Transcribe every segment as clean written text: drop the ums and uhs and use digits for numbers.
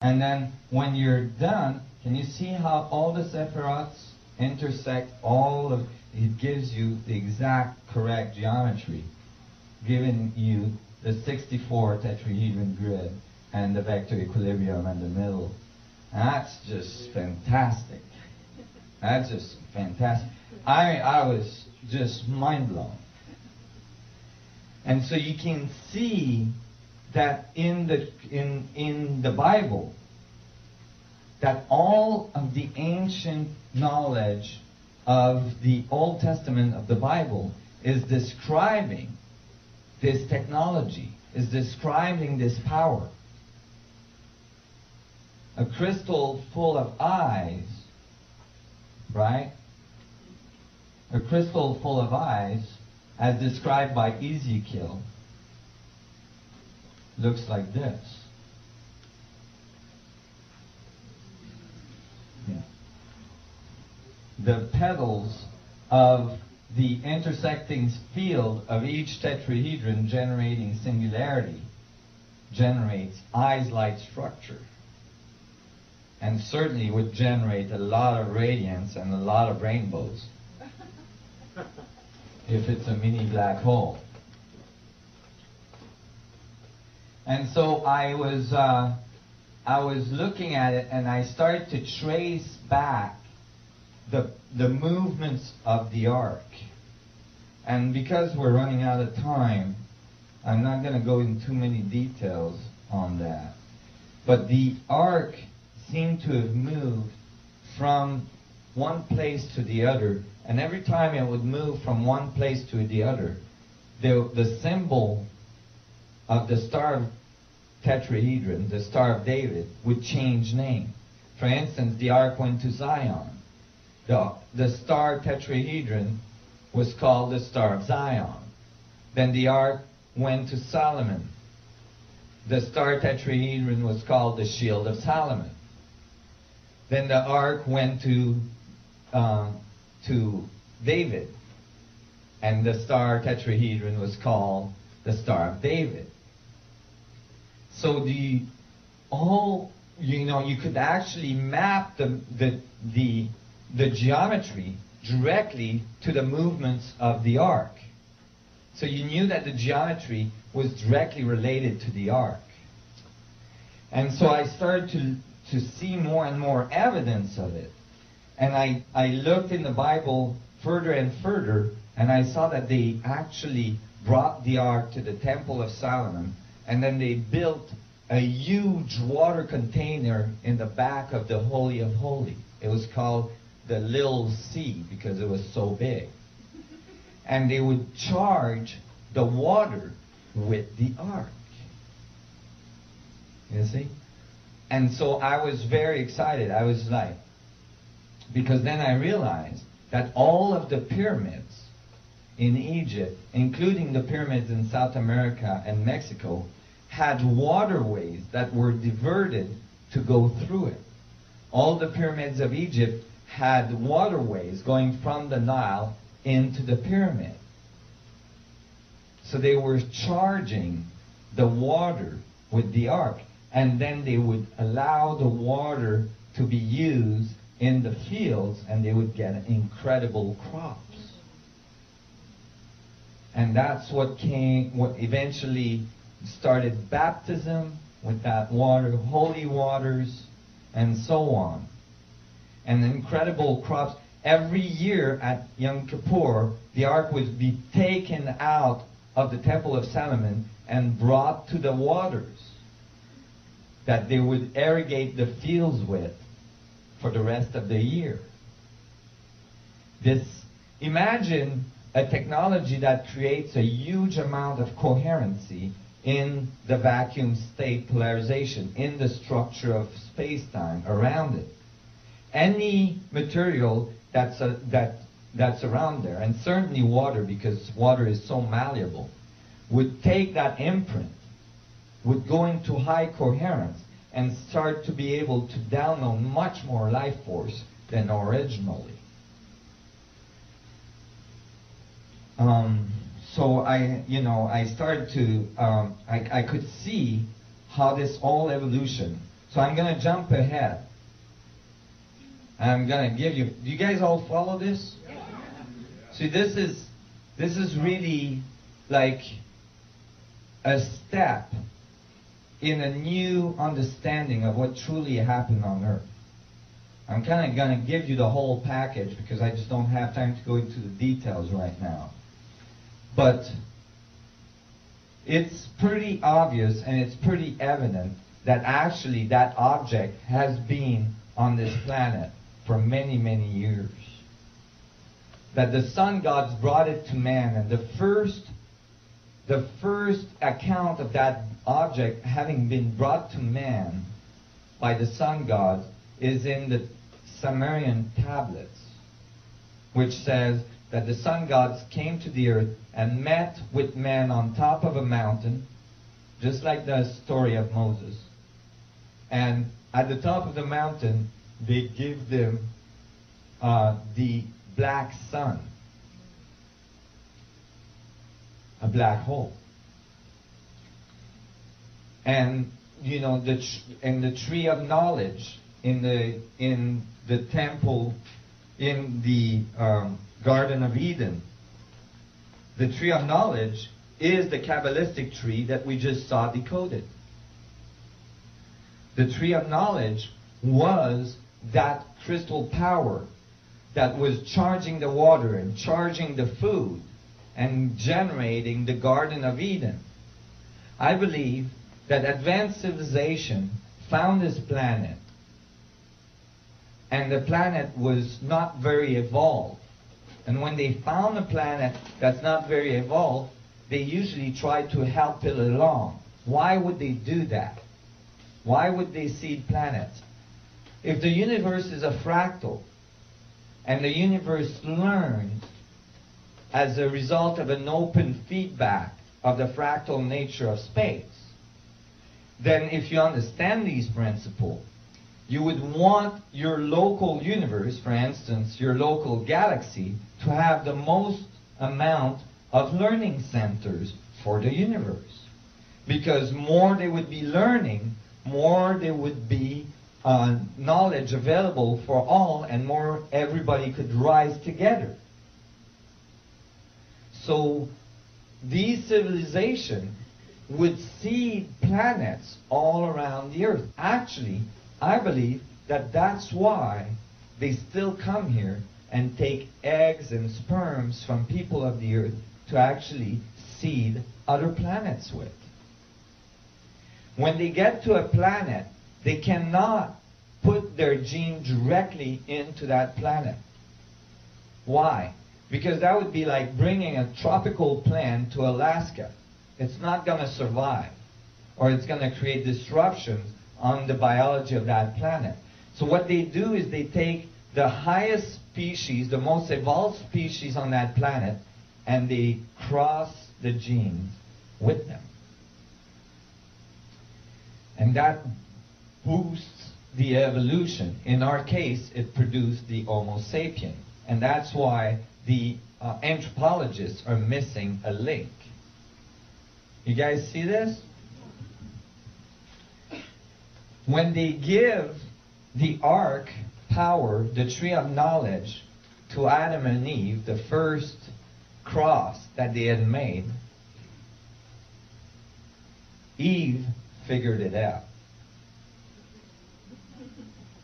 And then when you're done, can you see how all the sephirots intersect all of, it gives you the exact correct geometry, giving you the 64 tetrahedron grid and the vector equilibrium in the middle. And that's just fantastic. That's just fantastic. I was just mind blown. And so you can see that in the Bible, that all of the ancient knowledge of the Old Testament of the Bible is describing this technology, is describing this power. A crystal full of eyes, right? A crystal full of eyes, as described by Ezekiel, looks like this. Yeah. The petals of the intersecting field of each tetrahedron generating singularity generates eyes-like structure. And certainly would generate a lot of radiance and a lot of rainbows if it's a mini black hole. And so I was looking at it, and I started to trace back the movements of the arc. And because we're running out of time, I'm not going to go into too many details on that. But the arc seemed to have moved from one place to the other, and every time it would move from one place to the other, the symbol of the star tetrahedron, the Star of David, would change name. For instance, the arc went to Zion. The star tetrahedron was called the Star of Zion. Then the arc went to Solomon. The star tetrahedron was called the Shield of Solomon. Then the ark went to David, and the star tetrahedron was called the Star of David. So you could actually map the geometry directly to the movements of the ark. So you knew that the geometry was directly related to the ark. And so I started to see more and more evidence of it. And I looked in the Bible further and further, and I saw that they actually brought the ark to the Temple of Solomon, and then they built a huge water container in the back of the Holy of Holies. It was called the Little Sea because it was so big. And they would charge the water with the ark. You see? And so I was very excited. I was like, because then I realized that all of the pyramids in Egypt, including the pyramids in South America and Mexico, had waterways that were diverted to go through it. All the pyramids of Egypt had waterways going from the Nile into the pyramid. So they were charging the water with the ark, and then they would allow the water to be used in the fields, and they would get incredible crops. And that's what eventually started baptism with that water, holy waters, and so on. And incredible crops. Every year at Yom Kippur, the ark would be taken out of the Temple of Solomon and brought to the waters that they would irrigate the fields with for the rest of the year. Imagine a technology that creates a huge amount of coherency in the vacuum state polarization, in the structure of space-time around it. Any material that's around there, and certainly water, because water is so malleable, would take that imprint, would go into high coherence, and start to be able to download much more life force than originally. So I started to, I could see how this whole evolution. So I'm going to jump ahead. I'm going to give you... Do you guys all follow this? See, this is really like a step in a new understanding of what truly happened on Earth. I'm kind of going to give you the whole package because I just don't have time to go into the details right now. But it's pretty obvious and it's pretty evident that actually that object has been on this planet for many, many years. That the sun gods brought it to man, and the first account of that object having been brought to man by the sun gods is in the Sumerian tablets, which says that the sun gods came to the earth and met with man on top of a mountain, just like the story of Moses. And at the top of the mountain, they give them the black sun, a black hole. And you know, the tree of knowledge in the temple in the Garden of Eden. The tree of knowledge is the Kabbalistic tree that we just saw decoded. The tree of knowledge was that crystal power that was charging the water and charging the food and generating the Garden of Eden. I believe that advanced civilization found this planet, and the planet was not very evolved. And when they found a planet that's not very evolved, they usually try to help it along. Why would they do that? Why would they seed planets? If the universe is a fractal, and the universe learns as a result of an open feedback of the fractal nature of space, then if you understand these principles, you would want your local universe, for instance, your local galaxy, to have the most amount of learning centers for the universe. Because more they would be learning, more there would be knowledge available for all, and more everybody could rise together. So these civilizations would seed planets all around the earth. Actually, I believe that that's why they still come here and take eggs and sperms from people of the earth to actually seed other planets with. When they get to a planet, they cannot put their gene directly into that planet. Why? Because that would be like bringing a tropical plant to Alaska. It's not going to survive, or it's going to create disruptions on the biology of that planet. So what they do is they take the highest species, the most evolved species on that planet, and they cross the genes with them. And that boosts the evolution. In our case, it produced the Homo sapien. And that's why the anthropologists are missing a link. You guys see this? When they give the ark power, the tree of knowledge, to Adam and Eve, the first cross that they had made, Eve figured it out.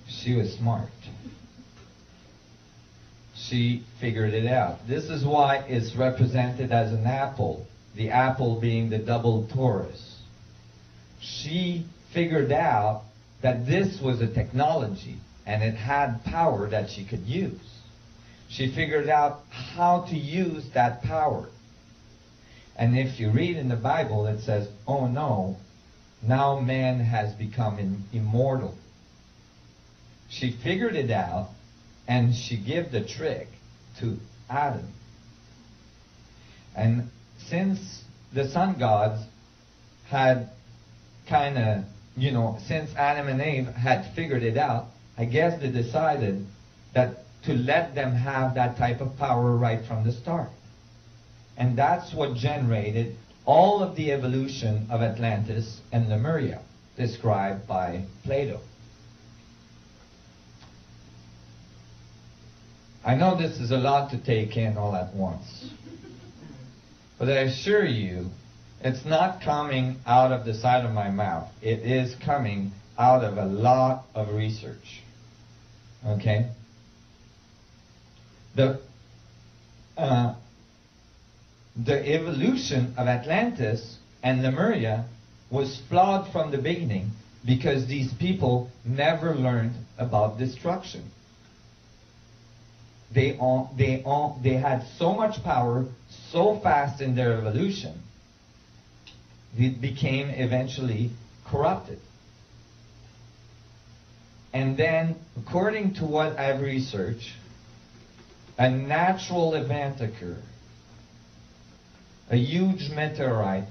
She was smart. She figured it out. This is why it's represented as an apple, the apple being the double torus. She figured out that this was a technology and it had power that she could use. She figured out how to use that power. And if you read in the Bible, it says, oh no, now man has become immortal. She figured it out, and she gave the trick to Adam. And since the sun gods had kind of, since Adam and Eve had figured it out, I guess they decided that to let them have that type of power right from the start. And that's what generated all of the evolution of Atlantis and Lemuria. described by Plato. I know this is a lot to take in all at once, but I assure you, it's not coming out of the side of my mouth. It is coming out of a lot of research. Okay? The evolution of Atlantis and Lemuria was flawed from the beginning because these people never learned about destruction. They had so much power so fast in their evolution, it became eventually corrupted. And then, according to what I've researched, a natural event occurred. A huge meteorite